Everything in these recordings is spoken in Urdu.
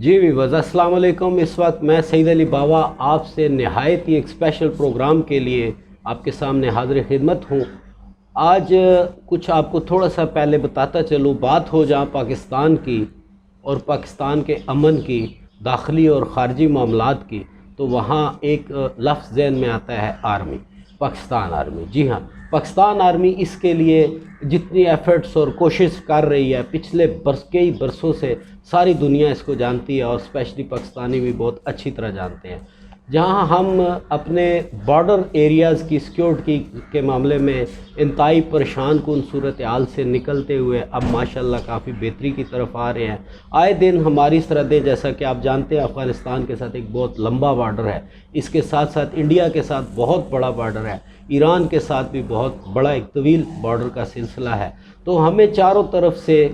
جی ویورز السلام علیکم۔ اس وقت میں سعید علی باوا آپ سے نہایت ہی ایک اسپیشل پروگرام کے لیے آپ کے سامنے حاضر خدمت ہوں۔ آج کچھ آپ کو تھوڑا سا پہلے بتاتا چلوں، بات ہو جہاں پاکستان کی اور پاکستان کے امن کی، داخلی اور خارجی معاملات کی، تو وہاں ایک لفظ ذہن میں آتا ہے آرمی، پاکستان آرمی۔ جی ہاں، پاکستان آرمی اس کے لیے جتنی ایفرٹس اور کوشش کر رہی ہے پچھلے کئی برسوں سے، ساری دنیا اس کو جانتی ہے اور اسپیشلی پاکستانی بھی بہت اچھی طرح جانتے ہیں۔ جہاں ہم اپنے بارڈر ایریاز کی سیکیورٹی کے معاملے میں انتہائی پریشان کن صورتحال سے نکلتے ہوئے اب ماشاءاللہ کافی بہتری کی طرف آ رہے ہیں۔ آئے دن ہماری سرحدیں، جیسا کہ آپ جانتے ہیں، افغانستان کے ساتھ ایک بہت لمبا بارڈر ہے، اس کے ساتھ ساتھ انڈیا کے ساتھ بہت بڑا بارڈر ہے، ایران کے ساتھ بھی بہت بڑا ایک طویل بارڈر کا سلسلہ ہے۔ تو ہمیں چاروں طرف سے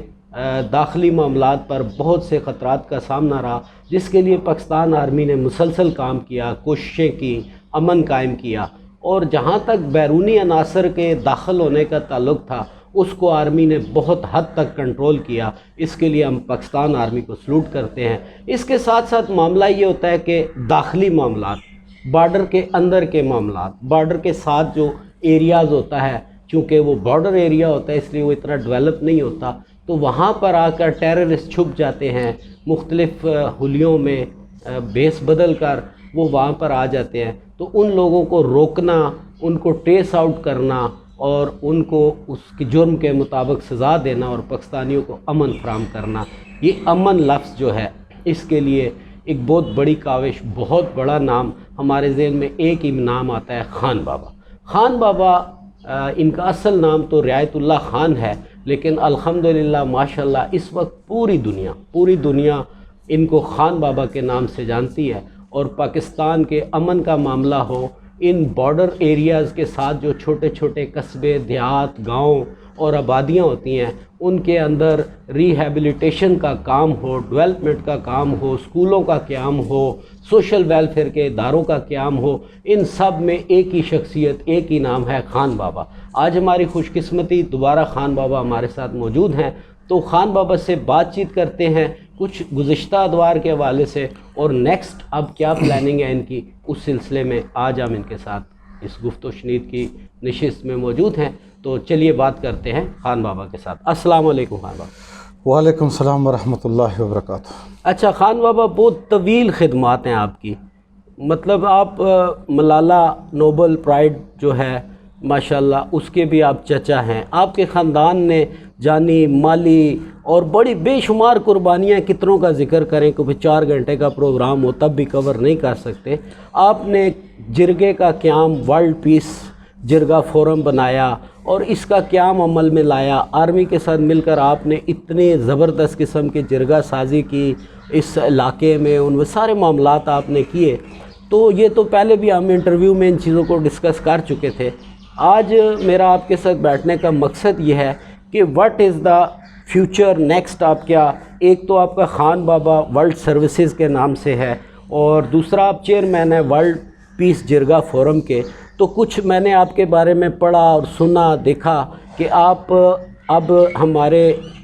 داخلی معاملات پر بہت سے خطرات کا سامنا رہا، جس کے لیے پاکستان آرمی نے مسلسل کام کیا، کوششیں کی، امن قائم کیا، اور جہاں تک بیرونی عناصر کے داخل ہونے کا تعلق تھا اس کو آرمی نے بہت حد تک کنٹرول کیا۔ اس کے لیے ہم پاکستان آرمی کو سلوٹ کرتے ہیں۔ اس کے ساتھ ساتھ معاملہ یہ ہوتا ہے کہ داخلی معاملات، بارڈر کے اندر کے معاملات، بارڈر کے ساتھ جو ایریاز ہوتا ہے، چونکہ وہ بارڈر ایریا ہوتا ہے اس لیے وہ اتنا ڈیولپ نہیں ہوتا، تو وہاں پر آ کر ٹیررسٹ چھپ جاتے ہیں، مختلف حلیوں میں بیس بدل کر وہ وہاں پر آ جاتے ہیں۔ تو ان لوگوں کو روکنا، ان کو ٹریس آؤٹ کرنا اور ان کو اس کی جرم کے مطابق سزا دینا اور پاکستانیوں کو امن فراہم کرنا، یہ امن لفظ جو ہے اس کے لیے ایک بہت بڑی کاوش، بہت بڑا نام ہمارے ذہن میں ایک ہی نام آتا ہے، خان بابا۔ خان بابا ان کا اصل نام تو رعایت اللہ خان ہے، لیکن الحمدللہ ماشاءاللہ اس وقت پوری دنیا ان کو خان بابا کے نام سے جانتی ہے۔ اور پاکستان کے امن کا معاملہ ہو، ان بارڈر ایریاز کے ساتھ جو چھوٹے چھوٹے قصبے، دیہات، گاؤں اور آبادیاں ہوتی ہیں، ان کے اندر ریہیبلیٹیشن کا کام ہو، ڈیولپمنٹ کا کام ہو، اسکولوں کا قیام ہو، سوشل ویلفیئر کے اداروں کا قیام ہو، ان سب میں ایک ہی شخصیت، ایک ہی نام ہے، خان بابا۔ آج ہماری خوش قسمتی دوبارہ خان بابا ہمارے ساتھ موجود ہیں، تو خان بابا سے بات چیت کرتے ہیں کچھ گزشتہ ادوار کے حوالے سے، اور نیکسٹ اب کیا پلاننگ ہے ان کی، اس سلسلے میں آج ہم ان کے ساتھ اس گفت و شنید کی نشست میں موجود ہیں۔ تو چلیے بات کرتے ہیں خان بابا کے ساتھ۔ السلام علیکم خان بابا۔ وعلیکم السلام ورحمۃ اللہ وبرکاتہ۔ اچھا خان بابا، بہت طویل خدمات ہیں آپ کی، مطلب آپ ملالہ نوبل پرائڈ جو ہے ماشاءاللہ اس کے بھی آپ چچا ہیں۔ آپ کے خاندان نے جانی، مالی اور بڑی بے شمار قربانیاں، کتنوں کا ذکر کریں کہ 4 گھنٹے کا پروگرام ہو تب بھی کور نہیں کر سکتے۔ آپ نے جرگے کا قیام، ورلڈ پیس جرگہ فورم بنایا اور اس کا قیام عمل میں لایا۔ آرمی کے ساتھ مل کر آپ نے اتنے زبردست قسم کی جرگہ سازی کی اس علاقے میں، ان سارے معاملات آپ نے کیے۔ تو یہ تو پہلے بھی ہم انٹرویو میں ان چیزوں کو ڈسکس کر چکے تھے۔ آج میرا آپ کے ساتھ بیٹھنے کا مقصد یہ ہے کہ what is the future next, آپ کیا، ایک تو آپ کا خان بابا ورلڈ سروسز کے نام سے ہے، اور دوسرا آپ چیئرمین ہیں ورلڈ پیس جرگہ فورم کے۔ تو کچھ میں نے آپ کے بارے میں پڑھا اور سنا، دیکھا کہ آپ اب ہمارے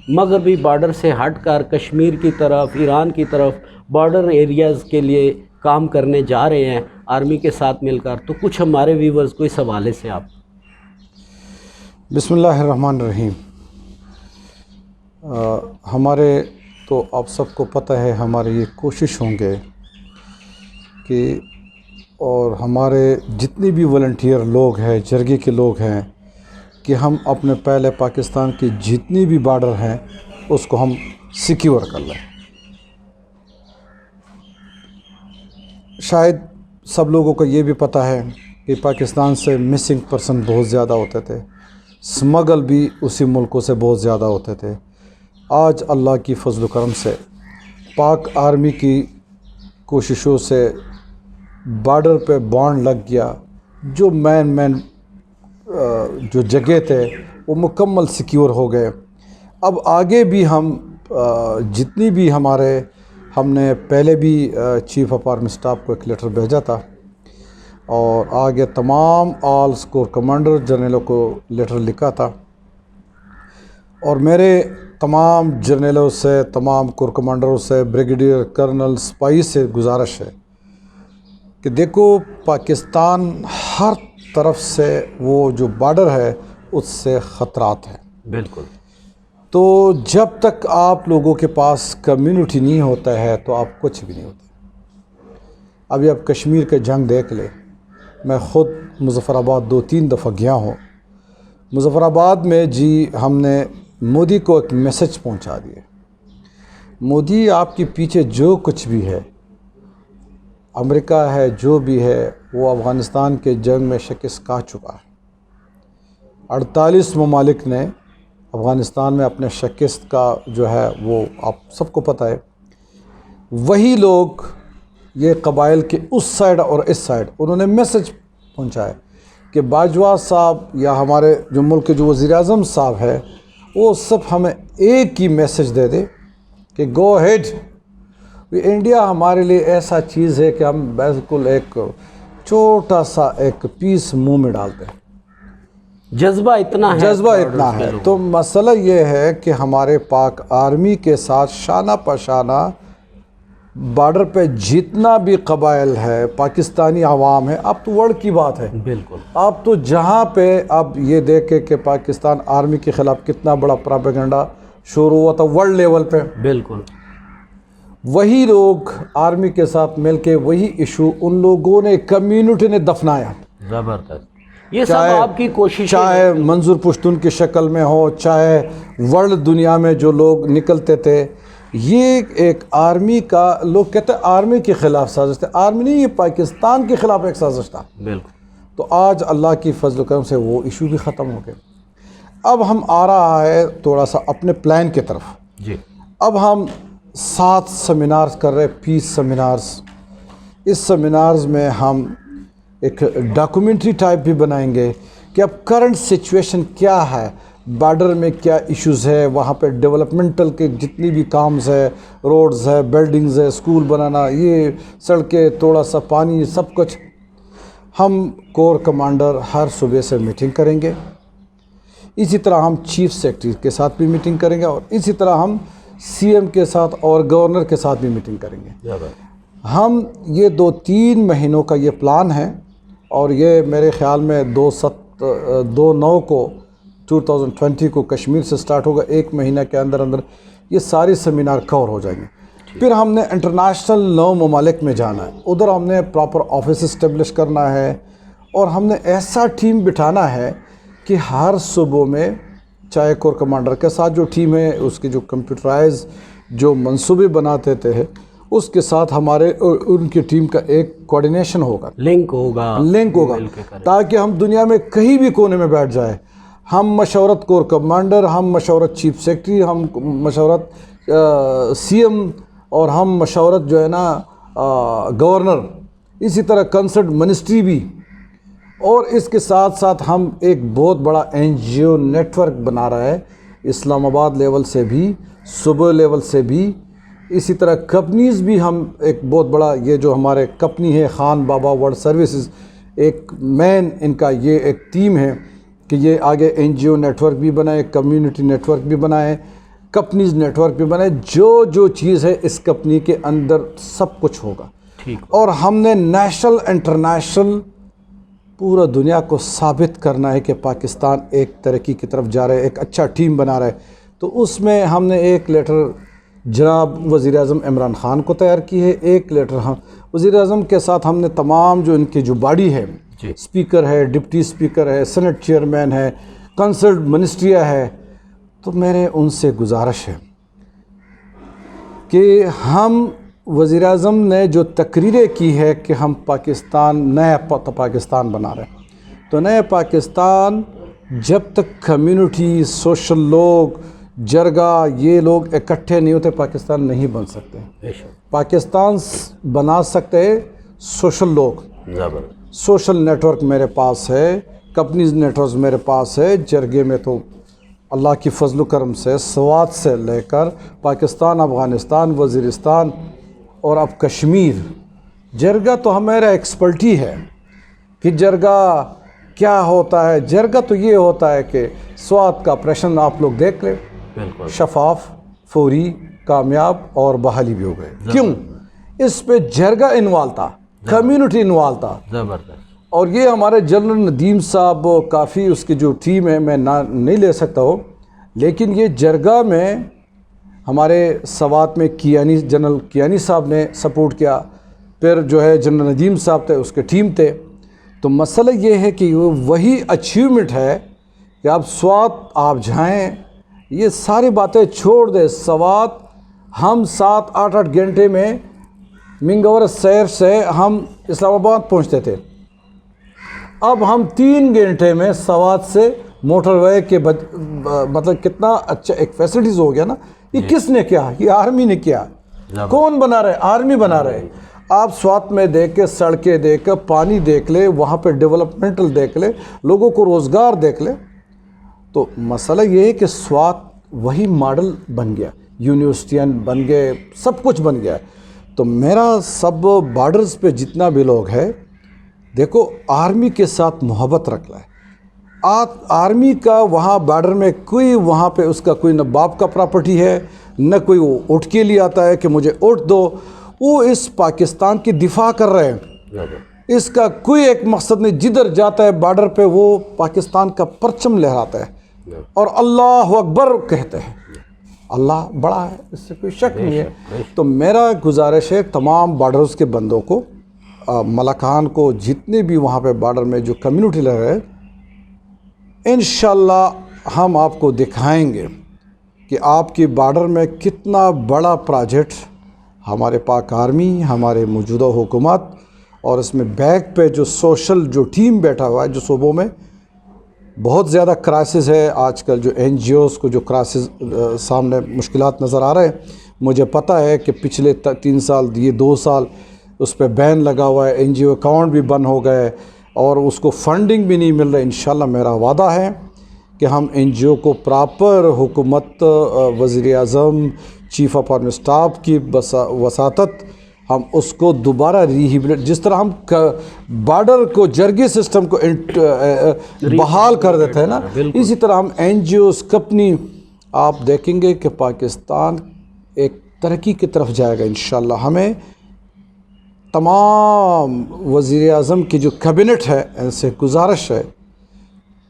مغربی بارڈر سے ہٹ کر کشمیر کی طرف، ایران کی طرف بارڈر ایریاز کے لیے کام کرنے جا رہے ہیں آرمی کے ساتھ مل کر۔ تو کچھ ہمارے ویورز کو اس حوالے سے آپ۔ بسم اللہ الرحمن الرحیم۔ ہمارے تو آپ سب کو پتہ ہے، ہماری یہ کوشش ہوں گے کہ، اور ہمارے جتنی بھی والنٹیئر لوگ ہیں، جرگے کے لوگ ہیں، کہ ہم اپنے پہلے پاکستان کی جتنی بھی بارڈر ہیں اس کو ہم سیکیور کر لیں۔ شاید سب لوگوں کو یہ بھی پتہ ہے کہ پاکستان سے مسنگ پرسن بہت زیادہ ہوتے تھے، سمگل بھی اسی ملکوں سے بہت زیادہ ہوتے تھے۔ آج اللہ کی فضل و کرم سے پاک آرمی کی کوششوں سے بارڈر پہ بانڈ لگ گیا، جو مین جو جگہ تھے وہ مکمل سیکیور ہو گئے۔ اب آگے بھی ہم جتنی بھی ہم نے پہلے بھی چیف آف آرمی اسٹاف کو ایک لیٹر بھیجا تھا، اور آگے تمام آل اسکور کمانڈر جنرلوں کو لیٹر لکھا تھا، اور میرے تمام جرنیلوں سے، تمام کور کمانڈروں سے، بریگیڈیئر کرنل، سپاہی سے گزارش ہے کہ دیکھو پاکستان ہر طرف سے وہ جو بارڈر ہے اس سے خطرات ہیں. بالکل. تو جب تک آپ لوگوں کے پاس کمیونٹی نہیں ہوتا ہے تو آپ کچھ بھی نہیں ہوتے. ابھی آپ کشمیر کے جنگ دیکھ لیں. میں خود مظفر آباد 2-3 دفعہ گیا ہوں. مظفر آباد میں جی ہم نے مودی کو ایک میسج پہنچا دیا. مودی آپ کے پیچھے جو کچھ بھی ہے، امریکہ ہے، جو بھی ہے، وہ افغانستان کے جنگ میں شکست کھا چکا ہے. 48 ممالک نے افغانستان میں اپنے شکست کا جو ہے وہ آپ سب کو پتہ ہے. وہی لوگ یہ قبائل کے اس سائڈ اور اس سائڈ انہوں نے میسج پہنچایا کہ باجوہ صاحب یا ہمارے جو ملک کے جو وزیر اعظم صاحب ہے وہ سب ہمیں ایک ہی میسج دے دے کہ گو ہیڈ. انڈیا ہمارے لیے ایسا چیز ہے کہ ہم بالکل ایک چھوٹا سا ایک پیس منہ میں ڈالتے ہیں. جذبہ اتنا ہے. تو مسئلہ یہ ہے کہ ہمارے پاک آرمی کے ساتھ شانہ پشانہ بارڈر پہ جتنا بھی قبائل ہے، پاکستانی عوام ہے. اب تو ورلڈ کی بات ہے. بالکل. اب تو جہاں پہ اب یہ دیکھے کہ پاکستان آرمی کے خلاف کتنا بڑا پراپیگنڈا شروع ہوا تھا ورلڈ لیول پہ. بالکل. وہی لوگ آرمی کے ساتھ مل کے وہی ایشو ان لوگوں نے کمیونٹی نے دفنایا. زبردست. یہ سب آپ کی کوشش، چاہے منظور پشتون کی شکل میں ہو، چاہے ورلڈ دنیا میں جو لوگ نکلتے تھے. یہ ایک آرمی کا، لوگ کہتے ہیں آرمی کے خلاف سازش تھا. آرمی نہیں، یہ پاکستان کے خلاف ایک سازش تھا. بالکل. تو آج اللہ کی فضل و کرم سے وہ ایشو بھی ختم ہو گئے. اب ہم آ رہا ہے تھوڑا سا اپنے پلان کی طرف. جی. اب ہم 7 سیمینارز کر رہے، پیس سیمینارز. اس سیمینارز میں ہم ایک ڈاکومنٹری ٹائپ بھی بنائیں گے کہ اب کرنٹ سچویشن کیا ہے، بارڈر میں کیا ایشوز ہے، وہاں پہ ڈیولپمنٹل کے جتنی بھی کامز ہے، روڈز ہے، بلڈنگز ہے، اسکول بنانا، یہ سڑکیں، تھوڑا سا پانی، سب کچھ. ہم کور کمانڈر ہر صبح سے میٹنگ کریں گے. اسی طرح ہم چیف سیکرٹری کے ساتھ بھی میٹنگ کریں گے، اور اسی طرح ہم سی ایم کے ساتھ اور گورنر کے ساتھ بھی میٹنگ کریں گے. ہم یہ 2-3 مہینوں کا یہ پلان ہے، اور یہ میرے خیال میں 2/9 کو 2020 کو کشمیر سے سٹارٹ ہوگا. 1 مہینہ کے اندر اندر یہ سارے سیمینار کور ہو جائیں گے. پھر ہم نے انٹرنیشنل 9 ممالک میں جانا ہے. ادھر ہم نے پراپر آفس اسٹیبلش کرنا ہے، اور ہم نے ایسا ٹیم بٹھانا ہے کہ ہر صوبوں میں، چاہے کور کمانڈر کے ساتھ جو ٹیم ہے اس کی جو کمپیوٹرائز جو منصوبے بناتے تھے، اس کے ساتھ ہمارے ان کی ٹیم کا ایک کوارڈینیشن ہوگا، لنک ہوگا تاکہ ہم دنیا میں کہیں بھی کونے میں بیٹھ جائے، ہم مشورت کور کمانڈر، ہم مشورت چیف سیکرٹری، ہم مشورت سی ایم، اور ہم مشورت جو ہے نا گورنر، اسی طرح کنسرٹ منسٹری بھی. اور اس کے ساتھ ساتھ ہم ایک بہت بڑا NGO نیٹ ورک بنا رہا ہے، اسلام آباد لیول سے بھی، صوبہ لیول سے بھی. اسی طرح کمپنیز بھی ہم ایک بہت بڑا، یہ جو ہمارے کمپنی ہے خان بابا ورلڈ سروسز، ایک مین ان کا یہ ایک ٹیم ہے کہ یہ آگے NGO نیٹ ورک بھی بنائے، کمیونٹی نیٹ ورک بھی بنائے، کمپنیز نیٹ ورک بھی بنائے. جو چیز ہے اس کمپنی کے اندر سب کچھ ہوگا. اور ہم نے نیشنل انٹرنیشنل پورا دنیا کو ثابت کرنا ہے کہ پاکستان ایک ترقی کی طرف جا رہا ہے، ایک اچھا ٹیم بنا رہا ہے. تو اس میں ہم نے ایک لیٹر جناب وزیر اعظم عمران خان کو تیار کی ہے. ایک لیٹر ہم وزیر اعظم کے ساتھ ہم نے تمام جو ان کی جو باڈی ہے، اسپیکر ہے، ڈپٹی اسپیکر ہے، سینٹ چیئرمین ہے، کنسرٹ منسٹریہ ہے، تو میرے ان سے گزارش ہے کہ ہم وزیر اعظم نے جو تقریریں کی ہے کہ ہم پاکستان، نیا پاکستان بنا رہے ہیں. تو نئے پاکستان جب تک کمیونٹی، سوشل لوگ، جرگہ، یہ لوگ اکٹھے نہیں ہوتے پاکستان نہیں بن سکتے. پاکستان بنا سکتے سوشل لوگ. سوشل نیٹ ورک میرے پاس ہے، کمپنیز نیٹ ورک میرے پاس ہے. جرگے میں تو اللہ کی فضل و کرم سے سوات سے لے کر پاکستان، افغانستان، وزیرستان اور اب کشمیر، جرگہ تو ہمارا ایکسپرٹی ہے کہ جرگہ کیا ہوتا ہے. جرگہ تو یہ ہوتا ہے کہ سوات کا آپریشن آپ لوگ دیکھ لیں، بالکل شفاف، فوری، کامیاب اور بحالی بھی ہو گئے. کیوں؟ اس پہ جرگہ انوالو تھا، کمیونٹی انوالو تھا. زبردست. اور یہ ہمارے جنرل ندیم صاحب کافی اس کی جو ٹیم ہے میں نہیں لے سکتا ہوں، لیکن یہ جرگہ میں ہمارے سوات میں جنرل کیانی صاحب نے سپورٹ کیا، پھر جو ہے جنرل ندیم صاحب تھے، اس کے ٹیم تھے. تو مسئلہ یہ ہے کہ وہی اچیومنٹ ہے کہ آپ سوات آپ جائیں، یہ ساری باتیں چھوڑ دیں. سوات ہم 7-8 گھنٹے میں منگور سیر سے ہم اسلام آباد پہنچتے تھے. اب ہم 3 گھنٹے میں سوات سے موٹر وے کے مطلب کتنا اچھا ایک فیسلٹیز ہو گیا نا. یہ کس نے کیا؟ یہ آرمی نے کیا. کون بنا رہے؟ آرمی بنا رہے. آپ سوات میں دیکھ کے، سڑکیں دیکھ کے، پانی دیکھ لے، وہاں پہ ڈیولپمنٹل دیکھ لے، لوگوں کو روزگار دیکھ لے. تو مسئلہ یہ ہے کہ سوات وہی ماڈل بن گیا، یونیورسٹیاں بن گئے، سب کچھ بن گیا. تو میرا سب بارڈرز پہ جتنا بھی لوگ ہے، دیکھو آرمی کے ساتھ محبت رکھ لائے. آرمی کا وہاں بارڈر میں کوئی وہاں پہ اس کا کوئی نہ باپ کا پراپرٹی ہے، نہ کوئی وہ اٹھ کے لیے آتا ہے کہ مجھے اٹھ دو. وہ اس پاکستان کی دفاع کر رہے ہیں. اس کا کوئی ایک مقصد نہیں. جدھر جاتا ہے بارڈر پہ وہ پاکستان کا پرچم لہراتا ہے اور اللہ اکبر کہتے ہیں. اللہ بڑا ہے، اس سے کوئی شک نہیں ہے. تو میرا گزارش ہے تمام بارڈرز کے بندوں کو، ملکان کو، جتنے بھی وہاں پہ بارڈر میں جو کمیونٹی لگ رہے ہیں، انشاءاللہ ہم آپ کو دکھائیں گے کہ آپ کی بارڈر میں کتنا بڑا پروجیکٹ ہمارے پاک آرمی، ہمارے موجودہ حکومت، اور اس میں بیک پہ جو سوشل جو ٹیم بیٹھا ہوا ہے، جو صوبوں میں بہت زیادہ کرائسس ہے آج کل، جو این جی اوز کو جو کرائسس سامنے مشکلات نظر آ رہے ہیں. مجھے پتہ ہے کہ پچھلے 3 سال، یہ 2 سال اس پہ بین لگا ہوا ہے، این جی او اکاؤنٹ بھی بند ہو گئے اور اس کو فنڈنگ بھی نہیں مل رہا. انشاءاللہ میرا وعدہ ہے کہ ہم این جی او کو پراپر حکومت، وزیر اعظم، چیف آف آرمی اسٹاف کی وساطت ہم اس کو دوبارہ ریہیبلیٹ، جس طرح ہم بارڈر کو جرگی سسٹم کو بحال کر دیتے ہیں نا، اسی طرح ہم این جی اوز کمپنی، آپ دیکھیں گے کہ پاکستان ایک ترقی کی طرف جائے گا انشاءاللہ. ہمیں تمام وزیر اعظم کی جو کیبنٹ ہے ان سے گزارش ہے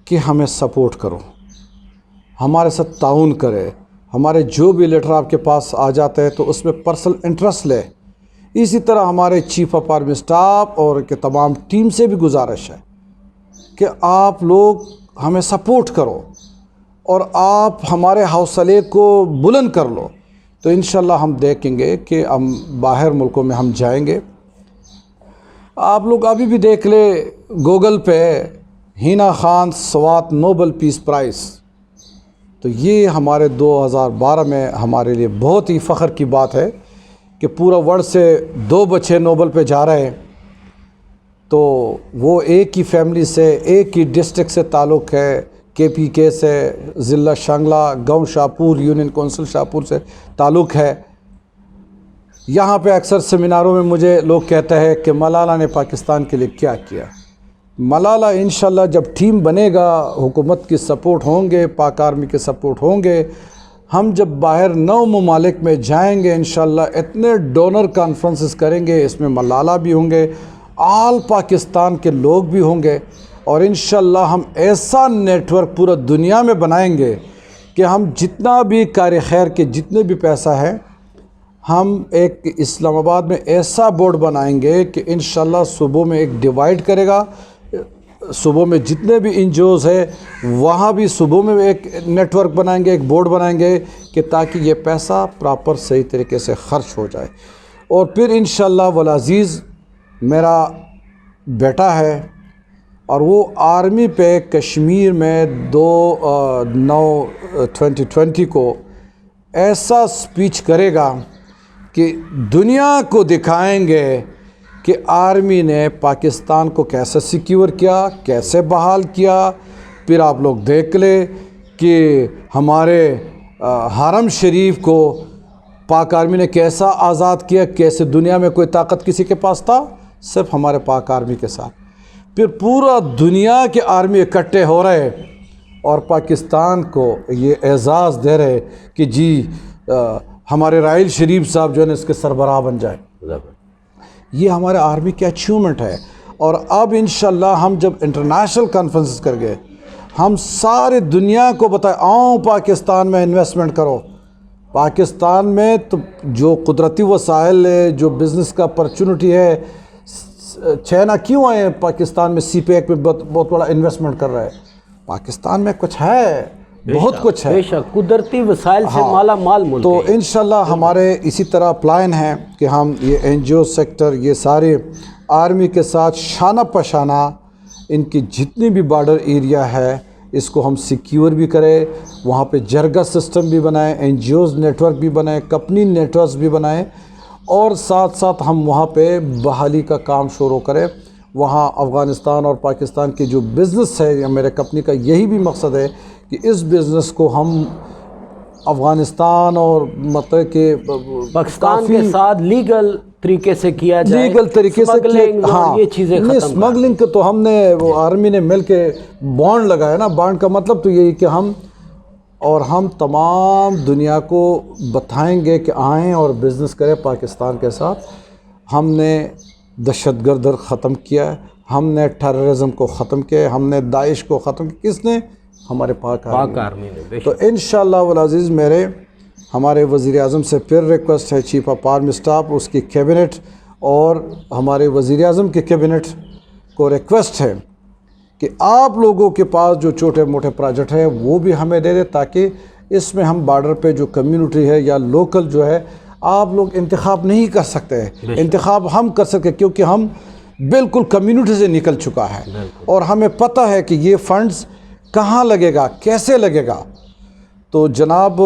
کہ ہمیں سپورٹ کرو، ہمارے ساتھ تعاون کرے. ہمارے جو بھی لیٹر آپ کے پاس آ جاتے ہیں تو اس میں پرسنل انٹرسٹ لے. اسی طرح ہمارے چیف آف آرمی اسٹاف اور کہ تمام ٹیم سے بھی گزارش ہے کہ آپ لوگ ہمیں سپورٹ کرو اور آپ ہمارے حوصلے کو بلند کر لو. تو انشاءاللہ ہم دیکھیں گے کہ ہم باہر ملکوں میں ہم جائیں گے. آپ لوگ ابھی بھی دیکھ لے گوگل پہ ہینا خان سوات نوبل پیس پرائز. تو یہ ہمارے 2012 میں ہمارے لیے بہت ہی فخر کی بات ہے کہ پورا ورلڈ سے 2 بچے نوبل پہ جا رہے ہیں. تو وہ ایک ہی فیملی سے، ایک ہی ڈسٹرکٹ سے تعلق ہے، کے پی کے سے، ضلع شانگلہ، گاؤں شاہپور، یونین کونسل شاہپور سے تعلق ہے. یہاں پہ اکثر سیمیناروں میں مجھے لوگ کہتے ہیں کہ ملالہ نے پاکستان کے لیے کیا کیا. ملالہ انشاءاللہ جب ٹیم بنے گا، حکومت کی سپورٹ ہوں گے، پاک آرمی کے سپورٹ ہوں گے، ہم جب باہر 9 ممالک میں جائیں گے انشاءاللہ اتنے ڈونر کانفرنسز کریں گے، اس میں ملالہ بھی ہوں گے، آل پاکستان کے لوگ بھی ہوں گے. اور انشاءاللہ ہم ایسا نیٹ ورک پورا دنیا میں بنائیں گے کہ ہم جتنا بھی کار خیر کے جتنے بھی پیسہ ہے، ہم ایک اسلام آباد میں ایسا بورڈ بنائیں گے کہ انشاءاللہ صوبوں میں ایک ڈیوائیڈ کرے گا. صوبوں میں جتنے بھی این جی اوز ہے وہاں بھی صوبوں میں ایک نیٹ ورک بنائیں گے، ایک بورڈ بنائیں گے کہ تاکہ یہ پیسہ پراپر صحیح طریقے سے خرچ ہو جائے. اور پھر انشاءاللہ والعزیز میرا بیٹا ہے اور وہ آرمی پہ کشمیر میں 2/9/2020 کو ایسا سپیچ کرے گا کہ دنیا کو دکھائیں گے کہ آرمی نے پاکستان کو کیسے سیکیور کیا، کیسے بحال کیا. پھر آپ لوگ دیکھ لیں کہ ہمارے حرم شریف کو پاک آرمی نے کیسا آزاد کیا، کیسے دنیا میں کوئی طاقت کسی کے پاس تھا، صرف ہمارے پاک آرمی کے ساتھ. پھر پورا دنیا کے آرمی اکٹھے ہو رہے اور پاکستان کو یہ اعزاز دے رہے کہ جی ہمارے راحیل شریف صاحب جو ہے نا اس کے سربراہ بن جائیں. یہ ہمارے آرمی کی اچیومنٹ ہے. اور اب انشاءاللہ ہم جب انٹرنیشنل کانفرنسز کر گئے, ہم سارے دنیا کو بتائیں آؤ پاکستان میں انویسٹمنٹ کرو. پاکستان میں تو جو قدرتی وسائل ہے, جو بزنس کا اپرچونٹی ہے, چائنا کیوں آئے پاکستان میں سی پیک میں بہت بڑا انویسٹمنٹ کر رہا ہے. پاکستان میں کچھ ہے, بہت کچھ ہے, بے شک قدرتی وسائل سے مالا مال ملک تو انشاءاللہ ہمارے اسی طرح پلان ہے کہ ہم یہ این جی او سیکٹر, یہ سارے آرمی کے ساتھ شانہ پشانہ ان کی جتنی بھی بارڈر ایریا ہے اس کو ہم سیکیور بھی کریں, وہاں پہ جرگا سسٹم بھی بنائیں, N G Os network بھی بنائیں, کمپنی نیٹ ورکس بھی بنائیں, اور ساتھ ساتھ ہم وہاں پہ بحالی کا کام شروع کریں. وہاں افغانستان اور پاکستان کی جو بزنس ہے, یا میرے کمپنی کا یہی بھی مقصد ہے کہ اس بزنس کو ہم افغانستان اور مطلب کہ پاکستان کے ساتھ لیگل طریقے سے کیا جائے, لیگل طریقے سے ہاں, یہ چیزیں ختم. اسمگلنگ کو تو ہم نے وہ آرمی نے مل کے بانڈ لگایا نا. بانڈ کا مطلب تو یہی کہ ہم تمام دنیا کو بتائیں گے کہ آئیں اور بزنس کریں پاکستان کے ساتھ. ہم نے دہشت گرد ختم کیا, ہم نے ٹیررزم کو ختم کیا, ہم نے داعش کو ختم کیا. کس نے؟ ہمارے پاک آرمی نے. تو انشاءاللہ والعزیز ہمارے وزیر اعظم سے پھر ریکویسٹ ہے, چیف آف آرمی اسٹاف, اس کی کیبنٹ اور ہمارے وزیر اعظم کے کیبنٹ کو ریکویسٹ ہے کہ آپ لوگوں کے پاس جو چھوٹے موٹے پروجیکٹ ہیں وہ بھی ہمیں دے دیں, تاکہ اس میں ہم بارڈر پہ جو کمیونٹی ہے یا لوکل جو ہے, آپ لوگ انتخاب نہیں کر سکتے, انتخاب ہم کر سکتے کیونکہ ہم بالکل کمیونٹی سے نکل چکا ہے اور ہمیں پتہ ہے کہ یہ فنڈز کہاں لگے گا, کیسے لگے گا. تو جناب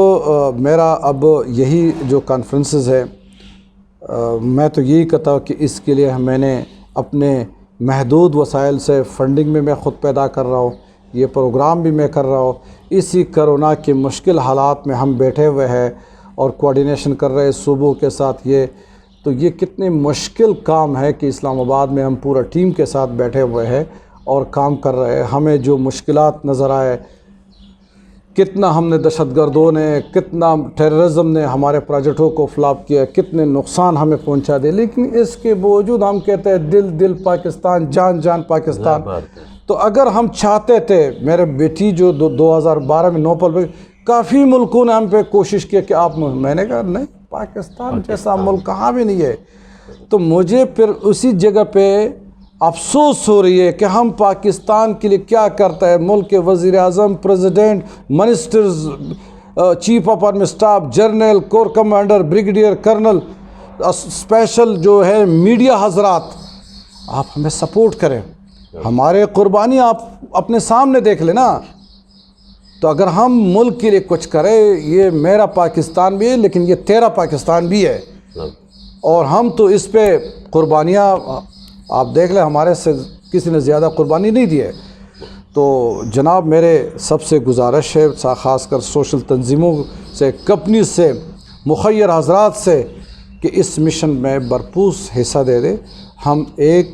میرا اب یہی جو کانفرنسز ہے, میں تو یہی کہتا ہوں کہ اس کے لیے میں نے اپنے محدود وسائل سے فنڈنگ میں خود پیدا کر رہا ہوں, یہ پروگرام بھی میں کر رہا ہوں. اسی کرونا کے مشکل حالات میں ہم بیٹھے ہوئے ہیں اور کوارڈینیشن کر رہے صوبوں کے ساتھ. تو یہ کتنے مشکل کام ہے کہ اسلام آباد میں ہم پورا ٹیم کے ساتھ بیٹھے ہوئے ہیں اور کام کر رہے ہیں. ہمیں جو مشکلات نظر آئے, کتنا ہم نے دہشت گردوں نے, کتنا ٹیررزم نے ہمارے پروجیکٹوں کو فلاپ کیا, کتنے نقصان ہمیں پہنچا دے, لیکن اس کے باوجود ہم کہتے ہیں دل دل پاکستان, جان جان پاکستان. تو اگر ہم چاہتے تھے, میرے بیٹی جو 2012 میں نوبل پہ, کافی ملکوں نے ہم پہ کوشش کی کہ آپ, میں نے کہا نہیں, پاکستان جیسا ملک کہاں بھی نہیں ہے. تو مجھے پھر اسی جگہ پہ افسوس ہو رہی ہے کہ ہم پاکستان کے لیے کیا کرتا ہے. ملک کے وزیر اعظم, president, ministers, chief of army staff, general, corps commander, brigadier, colonel, special جو ہے میڈیا حضرات, آپ ہمیں سپورٹ کریں. ہمارے قربانی آپ اپنے سامنے دیکھ لیں نا. تو اگر ہم ملک کے لیے کچھ کریں, یہ میرا پاکستان بھی ہے لیکن یہ تیرا پاکستان بھی ہے, اور ہم تو اس پہ قربانیاں آپ دیکھ لیں, ہمارے سے کسی نے زیادہ قربانی نہیں دی ہے. تو جناب میرے سب سے گزارش ہے, خاص کر سوشل تنظیموں سے, کمپنی سے, مخیر حضرات سے, کہ اس مشن میں بھرپور حصہ دے دیں. ہم ایک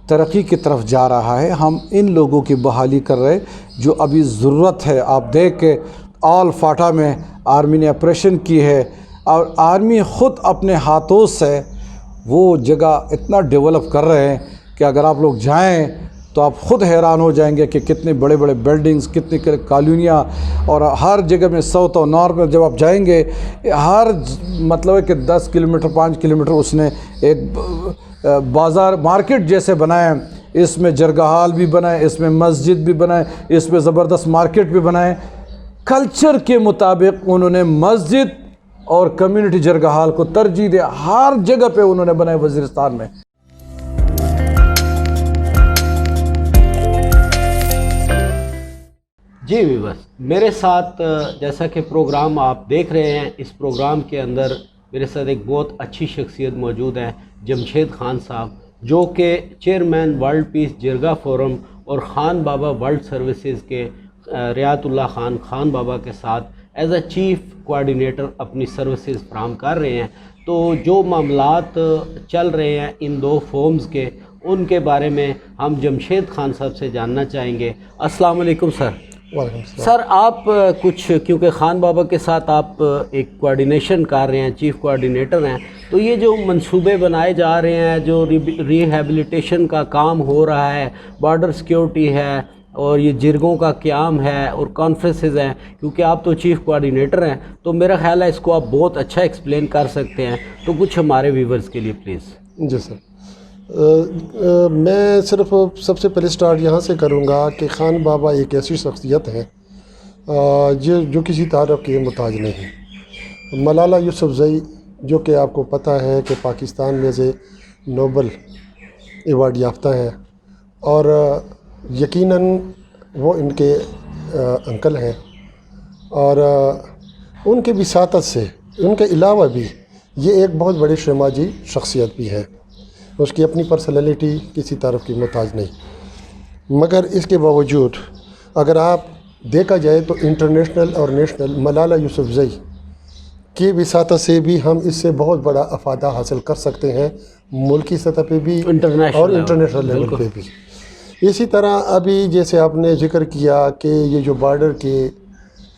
ترقی کی طرف جا رہا ہے, ہم ان لوگوں کی بحالی کر رہے جو ابھی ضرورت ہے. آپ دیکھ کے آل فاٹا میں آرمی نے آپریشن کی ہے, اور آرمی خود اپنے ہاتھوں سے وہ جگہ اتنا ڈیولپ کر رہے ہیں کہ اگر آپ لوگ جائیں تو آپ خود حیران ہو جائیں گے کہ کتنے بڑے بڑے بلڈنگز, کتنی کالونیاں, اور ہر جگہ میں ساؤتھ اور نارتھ میں جب آپ جائیں گے, ہر مطلب ہے کہ 10 کلومیٹر 5 کلومیٹر اس نے ایک بازار مارکیٹ جیسے بنائے. اس میں جرگہ ہال بھی بنائے, اس میں مسجد بھی بنائے, اس میں زبردست مارکیٹ بھی بنائے. کلچر کے مطابق انہوں نے مسجد اور کمیونٹی جرگہ ہال کو ترجیح دے, ہر جگہ پہ انہوں نے بنائے وزیرستان میں. جی بھی بس میرے ساتھ جیسا کہ پروگرام آپ دیکھ رہے ہیں, اس پروگرام کے اندر میرے ساتھ ایک بہت اچھی شخصیت موجود ہے, جمشید خان صاحب, جو کہ چیئرمین ورلڈ پیس جرگہ فورم اور خان بابا ورلڈ سروسز کے ریات اللہ خان خان بابا کے ساتھ ایز اے چیف کوارڈینیٹر اپنی سروسز فراہم کر رہے ہیں. تو جو معاملات چل رہے ہیں ان دو فورمز کے, ان کے بارے میں ہم جمشید خان صاحب سے جاننا چاہیں گے. السلام علیکم سر. وعلیکم السلام۔ سر آپ کچھ کیونکہ خان بابا کے ساتھ آپ ایک کوارڈینیشن کر رہے ہیں، چیف کوارڈینیٹر ہیں، تو یہ جو منصوبے بنائے جا رہے ہیں، جو ریہیبلیٹیشن کا کام ہو رہا ہے، بارڈر سیکیورٹی ہے اور یہ جرگوں کا قیام ہے اور کانفرنسز ہیں، کیونکہ آپ تو چیف کوارڈینیٹر ہیں تو میرا خیال ہے اس کو آپ بہت اچھا ایکسپلین کر سکتے ہیں، تو کچھ ہمارے ویورز کے لیے پلیز۔ جی سر، میں صرف سب سے پہلے سٹارٹ یہاں سے کروں گا کہ خان بابا ایک ایسی شخصیت ہے جو کسی تعارف کے محتاج نہیں۔ ملالہ یوسفزئی جو کہ آپ کو پتہ ہے کہ پاکستان میں سے نوبل ایوارڈ یافتہ ہے، اور یقیناً وہ ان کے انکل ہیں، اور ان کے وساطت سے ان کے علاوہ بھی یہ ایک بہت بڑی سماجی شخصیت بھی ہے۔ اس کی اپنی پرسنالٹی کسی طرف کی محتاج نہیں، مگر اس کے باوجود اگر آپ دیکھا جائے تو انٹرنیشنل اور نیشنل ملالہ یوسفزئی کی وساطت سے بھی ہم اس سے بہت بڑا افادہ حاصل کر سکتے ہیں، ملکی سطح پہ بھی اور انٹرنیشنل لیول پہ بھی۔ اسی طرح ابھی جیسے آپ نے ذکر کیا کہ یہ جو بارڈر کے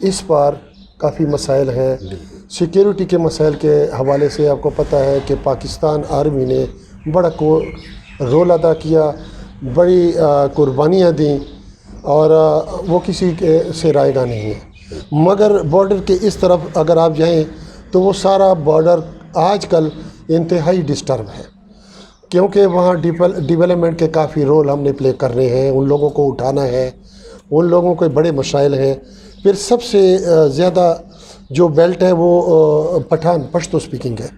اس پار کافی مسائل ہیں، سیکیورٹی کے مسائل کے حوالے سے آپ کو پتہ ہے کہ پاکستان آرمی نے بڑا رول ادا کیا، بڑی قربانیاں دیں، اور وہ کسی کے سے رائے گاہ نہیں ہے۔ مگر بارڈر کے اس طرف اگر آپ جائیں تو وہ سارا بارڈر آج کل انتہائی ڈسٹرب ہے، کیونکہ وہاں ڈیولپمنٹ کے کافی رول ہم نے پلے کرنے ہیں، ان لوگوں کو اٹھانا ہے، ان لوگوں کے بڑے مسائل ہیں۔ پھر سب سے زیادہ جو بیلٹ ہے وہ پشتو سپیکنگ ہے۔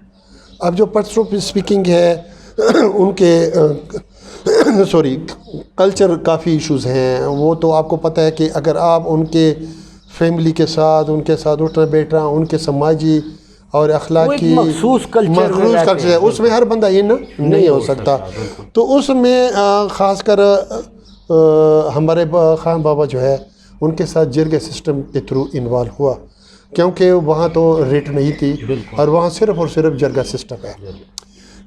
اب جو پشتو سپیکنگ ہے ان کے کلچر کافی ایشوز ہیں، وہ تو آپ کو پتہ ہے کہ اگر آپ ان کے فیملی کے ساتھ ان کے ساتھ اٹھنا بیٹھنا، ان کے سماجی اور اخلاقی مخصوص کلچر ہے، اس میں ہر بندہ ان نہیں ہو سکتا۔ تو اس میں خاص کر ہمارے خان بابا جو ہے ان کے ساتھ جرگے سسٹم کے تھرو انوالو ہوا، کیونکہ وہاں تو ریٹ نہیں تھی اور وہاں صرف اور صرف جرگہ سسٹم ہے۔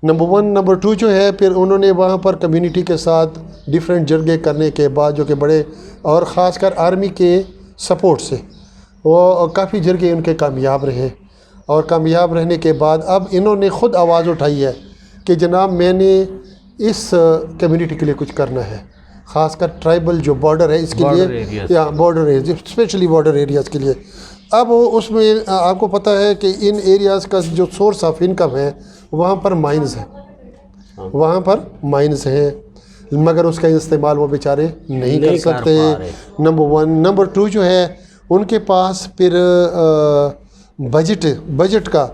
نمبر 1 نمبر 2 جو ہے، پھر انہوں نے وہاں پر کمیونٹی کے ساتھ ڈیفرنٹ جرگے کرنے کے بعد جو کہ بڑے، اور خاص کر آرمی کے سپورٹ سے وہ کافی جرگے ان کے کامیاب رہے، اور کامیاب رہنے کے بعد اب انہوں نے خود آواز اٹھائی ہے کہ جناب میں نے اس کمیونٹی کے لیے کچھ کرنا ہے، خاص کر ٹرائبل جو بارڈر ہے اس کے لیے، یا border areas especially border areas کے لیے۔ اب اس میں آپ کو پتہ ہے کہ ان ایریاز کا جو سورس آف انکم ہے وہاں پر مائنز ہیں، مگر اس کا استعمال وہ بیچارے نہیں کر سکتے، نمبر 1۔ نمبر 2 جو ہے ان کے پاس پھر بجٹ کا،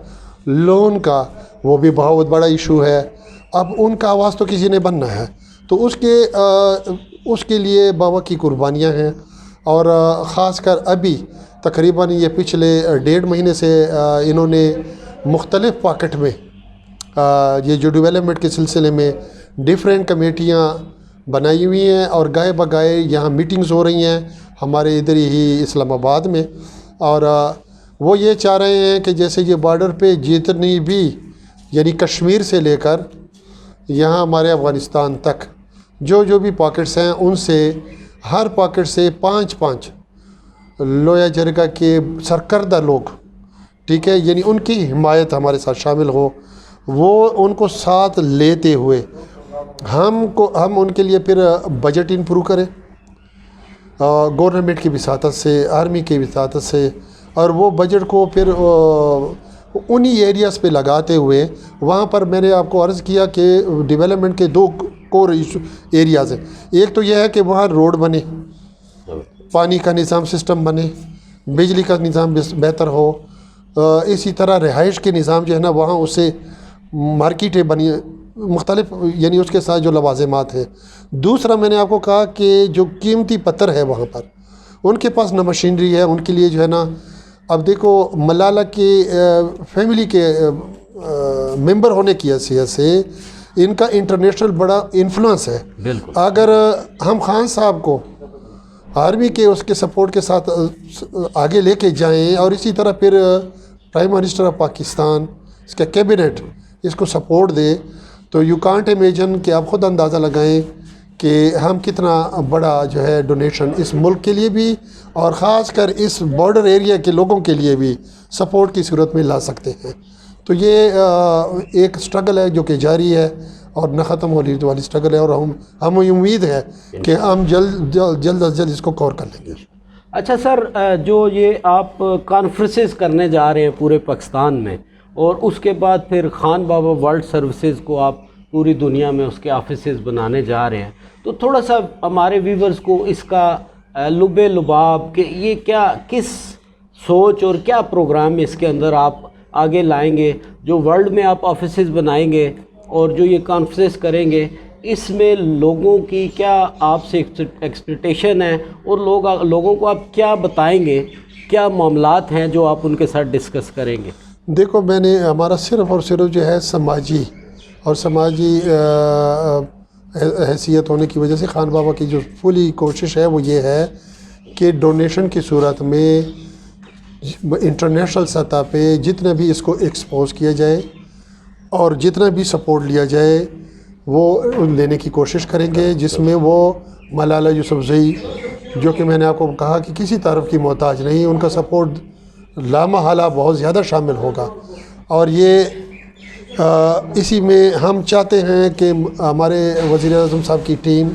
لون کا، وہ بھی بہت بڑا ایشو ہے۔ اب ان کا آواز تو کسی نے بننا ہے، تو اس کے لیے بابا کی قربانیاں ہیں، اور خاص کر ابھی تقریباً یہ پچھلے 1.5 مہینے سے انہوں نے مختلف پاکٹ میں یہ جو ڈیولپمنٹ کے سلسلے میں ڈیفرنٹ کمیٹیاں بنائی ہوئی ہیں، اور گائے بگائے یہاں میٹنگز ہو رہی ہیں ہمارے ادھر ہی اسلام آباد میں، اور وہ یہ چاہ رہے ہیں کہ جیسے یہ بارڈر پہ جتنی بھی، یعنی کشمیر سے لے کر یہاں ہمارے افغانستان تک جو بھی پاکٹس ہیں، ان سے ہر پاکٹ سے 5 لویا جرگہ کے سرکردہ لوگ، ٹھیک ہے، یعنی ان کی حمایت ہمارے ساتھ شامل ہو، وہ ان کو ساتھ لیتے ہوئے ہم ان کے لیے پھر بجٹ امپروو کریں گورنمنٹ کی وساطت سے، آرمی کی وساطت سے، اور وہ بجٹ کو پھر انہی ایریاز پہ لگاتے ہوئے، وہاں پر میں نے آپ کو عرض کیا کہ ڈیولپمنٹ کے 2 کور ایریاز ہیں۔ ایک تو یہ ہے کہ وہاں روڈ بنے، پانی کا نظام سسٹم بنے، بجلی کا نظام بہتر ہو، اسی طرح رہائش کے نظام جو ہے نا وہاں اسے مارکیٹیں بنی مختلف، یعنی اس کے ساتھ جو لوازمات ہیں۔ دوسرا میں نے آپ کو کہا کہ جو قیمتی پتھر ہے وہاں پر ان کے پاس نہ مشینری ہے، ان کے لیے جو ہے نا، اب دیکھو ملالہ کے فیملی کے ممبر ہونے کی حیثیت سے ان کا انٹرنیشنل بڑا انفلوئنس ہے۔ اگر ہم خان صاحب کو آرمی کے اس کے سپورٹ کے ساتھ آگے لے کے جائیں، اور اسی طرح پھر پرائم منسٹر آف پاکستان، اس کا کیبنٹ اس کو سپورٹ دے، تو یو کانٹ امیجن کہ آپ خود اندازہ لگائیں کہ ہم کتنا بڑا جو ہے ڈونیشن اس ملک کے لیے بھی اور خاص کر اس بارڈر ایریا کے لوگوں کے لیے بھی سپورٹ کی صورت میں لا سکتے ہیں. تو یہ ایک سٹرگل ہے جو کہ جاری ہے اور نہ ختم ہونے والی سٹرگل ہے، اور ہم امید ہے کہ ہم جلد از جلد اس کو کور کر لیں گے. اچھا سر، جو یہ آپ کانفرنسز کرنے جا رہے ہیں پورے پاکستان میں، اور اس کے بعد پھر خان بابا ورلڈ سروسز کو آپ پوری دنیا میں اس کے آفیسز بنانے جا رہے ہیں، تو تھوڑا سا ہمارے ویورز کو اس کا لب لباب کہ یہ کیا، کس سوچ اور کیا پروگرام اس کے اندر آپ آگے لائیں گے، جو ورلڈ میں آپ آفیسز بنائیں گے اور جو یہ کانفرنس کریں گے، اس میں لوگوں کی کیا آپ سے ایکسپیکٹیشن ہے، اور لوگوں کو آپ کیا بتائیں گے، کیا معاملات ہیں جو آپ ان کے ساتھ ڈسکس کریں گے؟ دیکھو، میں نے ہمارا صرف اور صرف جو ہے سماجی حیثیت ہونے کی وجہ سے خان بابا کی جو پوری کوشش ہے وہ یہ ہے کہ ڈونیشن کی صورت میں انٹرنیشنل سطح پہ جتنے بھی اس کو ایکسپوز کیا جائے اور جتنا بھی سپورٹ لیا جائے وہ لینے کی کوشش کریں گے، جس میں وہ ملالہ یوسفزئی، جو کہ میں نے آپ کو کہا کہ کسی تعارف کی محتاج نہیں، ان کا سپورٹ لامحالہ بہت زیادہ شامل ہوگا. اور یہ اسی میں ہم چاہتے ہیں کہ ہمارے وزیر اعظم صاحب کی ٹیم،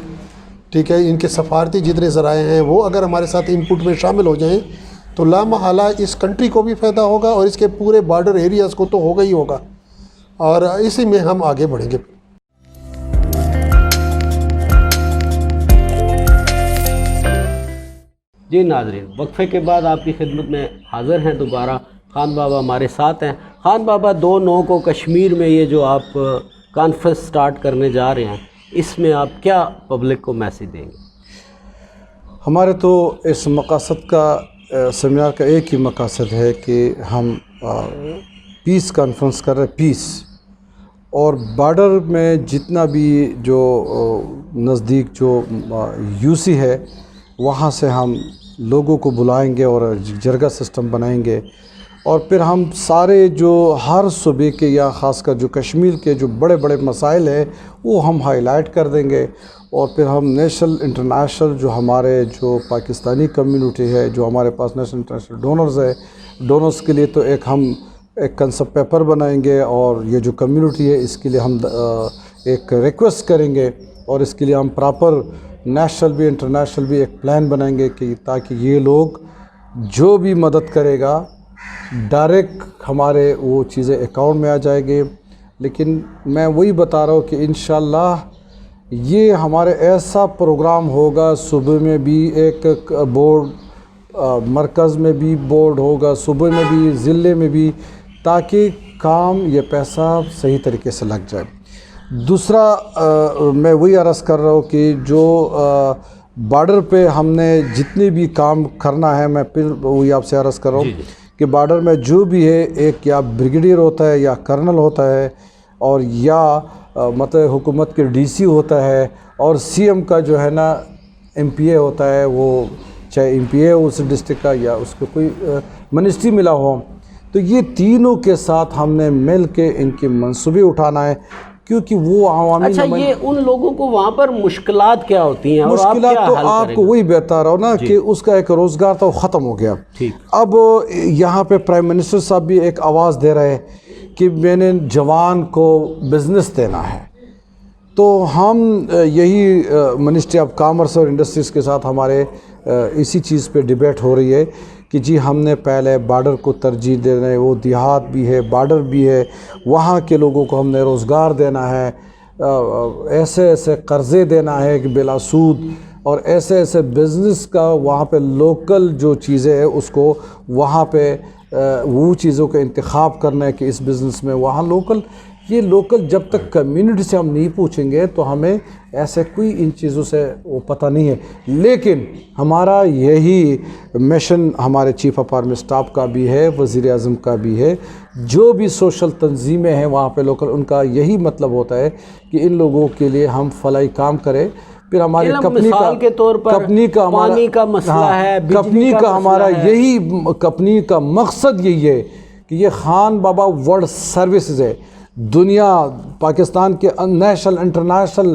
ٹھیک ہے، ان کے سفارتی جتنے ذرائع ہیں وہ اگر ہمارے ساتھ انپٹ میں شامل ہو جائیں تو لامحالہ اس کنٹری کو بھی فائدہ ہوگا اور اس کے پورے بارڈر ایریاز کو تو ہوگا ہی ہوگا، اور اسی میں ہم آگے بڑھیں گے. جی ناظرین، وقفے کے بعد آپ کی خدمت میں حاضر ہیں دوبارہ. خان بابا ہمارے ساتھ ہیں. خان بابا، 2/9 کو کشمیر میں یہ جو آپ کانفرنس سٹارٹ کرنے جا رہے ہیں، اس میں آپ کیا پبلک کو میسیج دیں گے؟ ہمارے تو اس مقاصد کا سیمینار کا ایک ہی مقاصد ہے کہ ہم پیس کانفرنس کر رہے ہیں، پیس، اور بارڈر میں جتنا بھی جو نزدیک جو یوسی ہے وہاں سے ہم لوگوں کو بلائیں گے اور جرگہ سسٹم بنائیں گے، اور پھر ہم سارے جو ہر صوبے کے یا خاص کر جو کشمیر کے جو بڑے بڑے مسائل ہیں وہ ہم ہائی لائٹ کر دیں گے، اور پھر ہم نیشنل انٹرنیشنل جو ہمارے جو پاکستانی کمیونٹی ہے، جو ہمارے پاس نیشنل انٹرنیشنل ڈونرز ہے، ڈونرز کے لیے تو ہم ایک کنسپٹ پیپر بنائیں گے، اور یہ جو کمیونٹی ہے اس کے لیے ہم ایک ریکویسٹ کریں گے، اور اس کے لیے ہم پراپر نیشنل بھی انٹرنیشنل بھی ایک پلان بنائیں گے کہ تاکہ یہ لوگ جو بھی مدد کرے گا ڈائریکٹ ہمارے وہ چیزیں اکاؤنٹ میں آ جائے گے. لیکن میں وہی بتا رہا ہوں کہ انشاءاللہ یہ ہمارے ایسا پروگرام ہوگا، صوبے میں بھی ایک بورڈ، مرکز میں بھی بورڈ ہوگا، صوبے میں بھی، ضلع میں بھی، تاکہ کام یہ پیسہ صحیح طریقے سے لگ جائے. دوسرا میں وہی عرض کر رہا ہوں کہ جو بارڈر پہ ہم نے جتنے بھی کام کرنا ہے، میں پھر وہی آپ سے عرض کر رہا ہوں کہ بارڈر میں جو بھی ہے، ایک یا بریگیڈیئر ہوتا ہے یا کرنل ہوتا ہے، اور یا مطلب حکومت کے ڈی سی ہوتا ہے، اور سی ایم کا جو ہے نا ایم پی اے ہوتا ہے، وہ چاہے ایم پی اے اس ڈسٹرکٹ کا یا اس کو کوئی منسٹری ملا ہو. تو یہ تینوں کے ساتھ ہم نے مل کے ان کے منصوبے اٹھانا ہے، کیونکہ وہ عوامی اچھا، یہ ان لوگوں کو وہاں پر مشکلات کیا ہوتی ہیں؟ مشکلات تو آپ کو وہی بتا رہا ہوں نا کہ اس کا ایک روزگار تھا وہ ختم ہو گیا. اب یہاں پہ پرائم منسٹر صاحب بھی ایک آواز دے رہے ہیں کہ میں نے جوان کو بزنس دینا ہے. تو ہم یہی منسٹری آف کامرس اور انڈسٹریز کے ساتھ ہمارے اسی چیز پہ ڈیبیٹ ہو رہی ہے کہ جی ہم نے پہلے بارڈر کو ترجیح دینا ہے، وہ دیہات بھی ہے، بارڈر بھی ہے، وہاں کے لوگوں کو ہم نے روزگار دینا ہے، ایسے ایسے قرضے دینا ہے کہ بلا سود، اور ایسے ایسے بزنس کا وہاں پہ لوکل جو چیزیں ہیں اس کو وہاں پہ وہ چیزوں کا انتخاب کرنا ہے کہ اس بزنس میں وہاں لوکل. یہ لوکل جب تک کمیونٹی سے ہم نہیں پوچھیں گے تو ہمیں ایسے کوئی ان چیزوں سے وہ پتہ نہیں ہے. لیکن ہمارا یہی مشن ہمارے چیف آف آرمی اسٹاف کا بھی ہے، وزیر اعظم کا بھی ہے، جو بھی سوشل تنظیمیں ہیں وہاں پہ لوکل، ان کا یہی مطلب ہوتا ہے کہ ان لوگوں کے لیے ہم فلاحی کام کریں. پھر ہماری کمپنی کا ہمارا یہی کمپنی کا مقصد یہی ہے کہ یہ خان بابا ورلڈ سروسز ہے. دنیا، پاکستان کے نیشنل انٹرنیشنل